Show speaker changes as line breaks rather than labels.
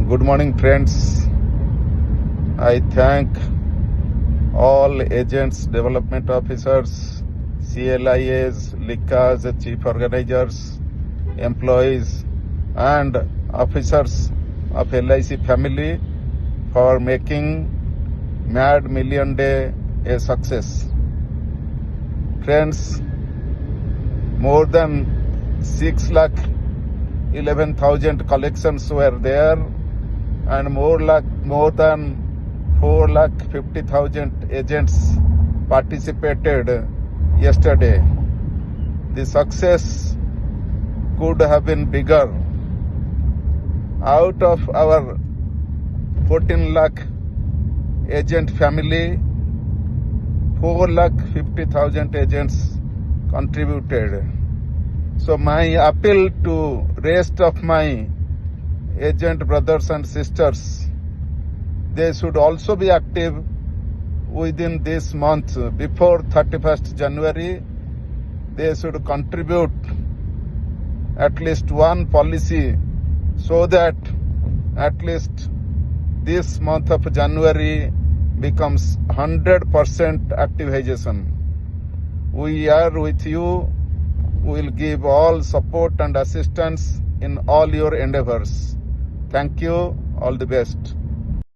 Good morning, friends. I thank all agents, development officers, CLIAs, LICAs, chief organizers, employees, and officers of LIC family for making Mad Million Day a success. Friends, more than 6,11,000 collections were there, and more than 4,50,000 agents participated yesterday. The success could have been bigger. Out of our 14 lakh agent family, 4,50,000 agents contributed. So my appeal to rest of my agent brothers and sisters, they should also be active within this month. Before 31st January, they should contribute at least one policy so that at least this month of January becomes 100% activization. We are with you. We will give all support and assistance in all your endeavors. Thank you. All the best.